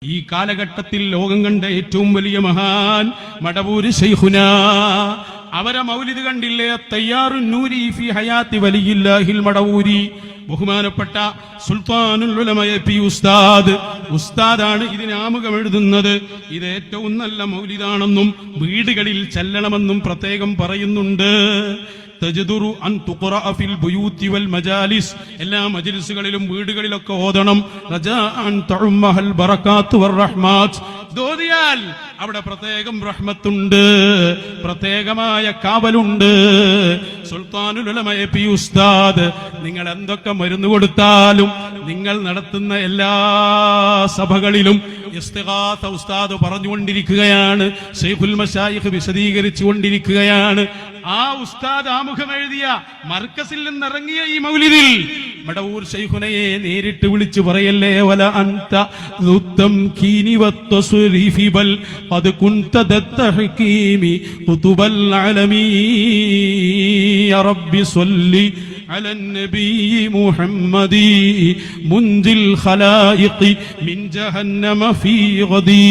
ഈ കാലഘട്ടത്തിൽ ലോകം കണ്ട ഏറ്റവും വലിയ മഹാൻ മടവൂര് ശൈഖുനാ. അവരെ മൗലിദ് കണ്ടില്ലേ? തയ്യാറുൻ നൂരി ഫി ഹയാത്തി വലിയില്ലാഹിൽ മടവൂരി. ബഹുമാനപ്പെട്ട സുൽത്താനുൽ ഉലമ പി ഉസ്താദാണ് ഇതിന് ആമുഖം എഴുതുന്നത്. ഇത് ഏറ്റവും നല്ല മൗലിദാണെന്നും വീടുകളിൽ ചെല്ലണമെന്നും പ്രത്യേകം പറയുന്നുണ്ട്. തജ്ദുറു അൻ തുഖറഅ ഫിൽ ബുയൂതി വൽ മജാലിസ്, എല്ലാ മജ്ലിസുകളിലും വീടുകളിലൊക്കെ ഓതണം. റജാഅൻ തഉമ്മഹൽ ബറകാത്ത് വർ റഹ്മാത്ത്, ഓതിയാൽ അവിടെ പ്രത്യേകം റഹ്മത്തുണ്ട്, പ്രത്യേകമായ കാവലുണ്ട്. സുൽത്താനുൽ ഉലമ പി ഉസ്താദ് നിങ്ങൾ എന്തൊക്കെ മരുന്ന് കൊടുത്താലും നിങ്ങൾ നടത്തുന്ന എല്ലാ സഭകളിലും ഇസ്തിഗാസ ഉസ്താദ് പറഞ്ഞുകൊണ്ടിരിക്കുകയാണ്, ശൈഖുൽ മശായിഖ് വിശദീകരിച്ചു കൊണ്ടിരിക്കുകയാണ്. ആ ഉസ്താദ് ആമുഖം എഴുതിയ മർക്കസിൽ നിന്നിറങ്ങിയ ഈ മൗലിദിൽ മടവൂർ ശൈഖുനയെ നേരിട്ട് വിളിച്ചു പറയല്ലേ, വല അൻത ദുത്തംകീനി വത്തസ്രീഫി ബൽ ഖദ് കുൻത ദത്തഹകീമി ഖുതുബൽ അലമീ യാ റബ്ബി സ്വല്ലി على النبي محمد منجي الخلائق من جهنم في غدي.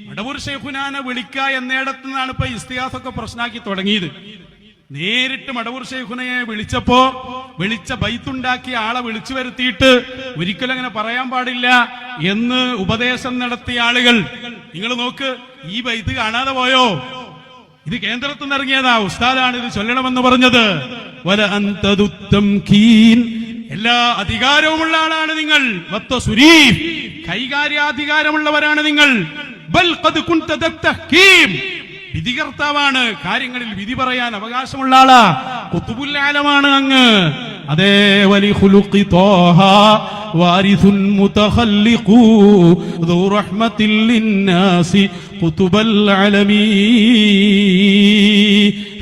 മടവൂർ ശൈഖുനാനെ വിളിക്ക എന്നിടത്തു നിന്നാണ് ഇപ്പൊ ഇസ്തിഗാസൊക്കെ പ്രശ്നമാക്കി തുടങ്ങിയത്. നേരിട്ട് മടവൂർ ശൈഖുനയെ വിളിച്ച ബൈത്തുണ്ടാക്കിയ ആളെ വിളിച്ചു വരുത്തിയിട്ട് ഒരിക്കലും അങ്ങനെ പറയാൻ പാടില്ല എന്ന് ഉപദേശം നടത്തിയ ആളുകൾ, നിങ്ങൾ നോക്ക്, ഈ ബൈത്ത് കാണാതെ പോയോ? ഇത് കേന്ദ്രത്തിൽ നിന്ന് ഇറങ്ങിയതാ, ഉസ്താദാണ് ഇത് ചൊല്ലണമെന്ന് പറഞ്ഞത്. വല അന്തദുത്തംകീൻ, എല്ലാ അധികാരവുമുള്ള ആളാണ് നിങ്ങൾ. വത്തസുരീഫ്, കൈകാര്യാധികാരമുള്ളവരാണ് നിങ്ങൾ. ബൽ ഖദ് കുൻത ദത്തഹകീം, വിധികർത്താവാണ്, കാര്യങ്ങളിൽ വിധി പറയാൻ അവകാശമുള്ള ആളാ. ഖുതുബുൽ ആലമാണ് അങ്ങ്. അതേ വലി ഖുലുഖി ത്വാഹ വാരിസുൻ മുതഖല്ലിഖു ദു റഹ്മത്തിൽ ലിന്നാസി ഖുതുബൽ അലമീ.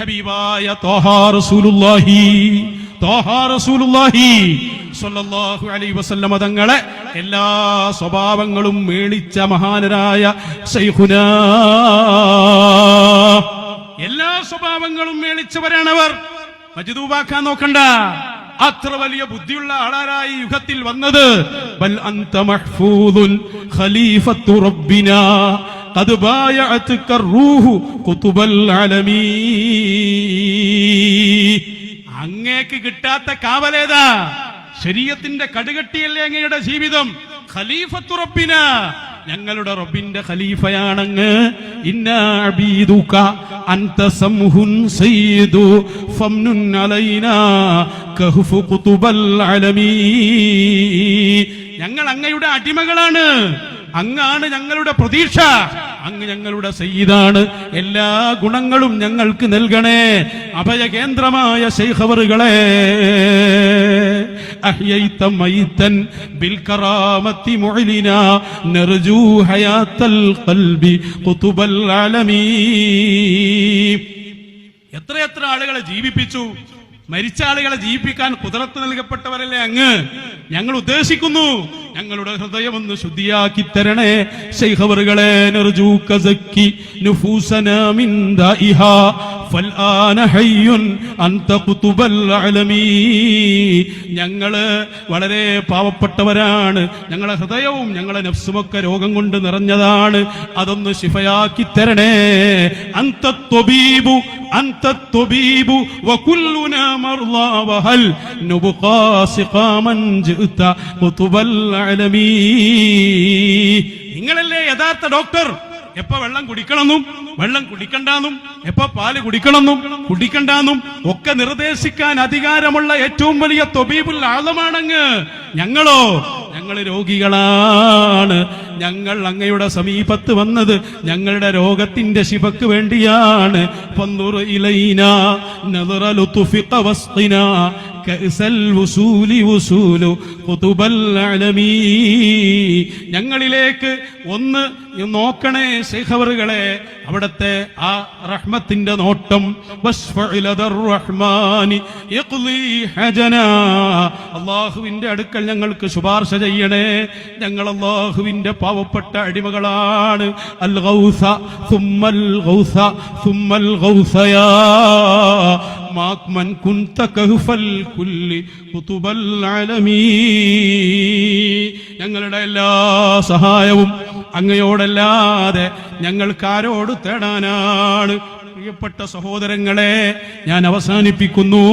ഹബീബായ ത്വാഹ റസൂലുള്ളാഹി സ്വല്ലല്ലാഹു അലൈഹി വസല്ലം തങ്ങളെ എല്ലാ സ്വഭാവങ്ങളും മേളിച്ച മഹാനരായ ശൈഖുനാ, എല്ലാ സ്വഭാവങ്ങളും മേളിച്ചവരാണവർ. മജ്ദൂബാക്കാൻ നോക്കണ്ട, അത്ര വലിയ ബുദ്ധിയുള്ള ആളാരായി യുഗത്തിൽ വന്നത്. ബൽ അൻത മഹ്ഫൂദുൻ ഖലീഫത്തു റബ്ബിനാ ഖദ് ബായഅതുക റൂഹു ഖുതുബൽ അലമീ. അങ്ങേക്ക് കിട്ടാത്ത കാവലേതാ? ശരീഅത്തിന്റെ കടുകട്ടിയല്ലേ അങ്ങയുടെ ജീവിതം. ഖലീഫത്തു റബ്ബിന, ഞങ്ങളുടെ റബ്ബിന്റെ ഖലീഫയാണങ്ങ്. ഇന്നാ അബീദുക അൻത സംഹുൻ സയ്യിദു ഫംനുൻ അലൈനാ കഹ്ഫു ഖുതുബൽ അലമീ. ഞങ്ങൾ അങ്ങയുടെ അടിമകളാണ്, അങ്ങാണ് ഞങ്ങളുടെ പ്രതീക്ഷ, അങ്ങ് ഞങ്ങളുടെ സയ്യിദാണ്. എല്ലാ ഗുണങ്ങളും ഞങ്ങൾക്ക് നൽകണേ അഭയകേന്ദ്രമായ ശൈഖവറുകളെ. അഹ്യൈത മൈതൻ ബിൽ കറാമത്തി മുഅ്ലിനാ നർജൂ ഹയാത്തൽ ഖൽബി ഖുതുബൽ അലമീ. എത്ര ആളുകളെ ജീവിപ്പിച്ചു. മരിച്ച ആളുകളെ ജീവിപ്പിക്കാൻ ഖുദ്റത്ത് നൽകപ്പെട്ടവരല്ലേ അങ്ങ്. ഞങ്ങൾ ഉദ്ദേശിക്കുന്നു, ഞങ്ങളുടെ ഹൃദയം ഒന്ന് ശുദ്ധിയാക്കി തരണേ ശൈഖവറുകളെ. നർജൂക സക്കി നുഫൂസനാ മിൻ ദാഇഹാ ഫൽആന ഹയ്യുൻ അൻത ഖുതുബൽ അലമീ. ഞങ്ങള് വളരെ പാവപ്പെട്ടവരാണ്, ഞങ്ങളുടെ ഹൃദയവും ഞങ്ങളുടെ നഫ്സുമൊക്കെ രോഗം കൊണ്ട് നിറഞ്ഞതാണ്, അതൊന്ന് ശിഫയാക്കി തരണേ. അൻത ത്വബീബു അൻത ത്വബീബു വകുല്ലുനാ മർളാ വഹൽ നുബ്ഖാ സിഖാമൻ ജിഅത ഖുതുബൽ അലമീ. നിങ്ങളല്ലേ യഥാർത്ഥ ഡോക്ടർ. എപ്പോ വെള്ളം കുടിക്കണമെന്നും വെള്ളം കുടിക്കണ്ടെന്നും, എപ്പോ പാല് കുടിക്കണമെന്നും കുടിക്കണ്ടെന്നും ഒക്കെ നിർദ്ദേശിക്കാൻ അധികാരമുള്ള ഏറ്റവും വലിയ ത്വബീബുൽ ആലമാണങ്ങ്. ഞങ്ങളോ, ഞങ്ങൾ രോഗികളാണ്. ഞങ്ങൾ അങ്ങയുടെ സമീപത്ത് വന്നത് ഞങ്ങളുടെ രോഗത്തിന്റെ ശിഫക്ക് വേണ്ടിയാണ്. ഫൻദുർ ഇലൈനാ നദറ ലുത്ഫിക വസ്ഖിനാ കഅസൽ വുസൂലി വുസൂലു ഖുതുബൽ അലമീ. ഞങ്ങളിലേക്ക് ഒന്ന് നോക്കണേ ശൈഖവറുകളെ, അവിടത്തെ ആ റഹ്മത്തിന്റെ നോട്ടം. അല്ലാഹുവിന്റെ അടുക്കൽ ഞങ്ങൾക്ക് ശുപാർശ ചെയ്യണേ. ഞങ്ങൾ അല്ലാഹുവിന്റെ പാവപ്പെട്ട അടിമകളാണ്. അൽ ഗൗസ സുമ്മൽ ഗൗസ സുമ്മൽ ഗൗസ യാ മാക്മൻ കുന്ത കഹ്ഫൽ കുല്ലി ഖുതുബൽ ആലമീ. ഞങ്ങളുടെ എല്ലാ സഹായവും അങ്ങയോടല്ലാതെ ഞങ്ങൾക്കാരോട് തേടാനാണ്. പ്രിയപ്പെട്ട സഹോദരങ്ങളെ, ഞാൻ അവസാനിപ്പിക്കുന്നു.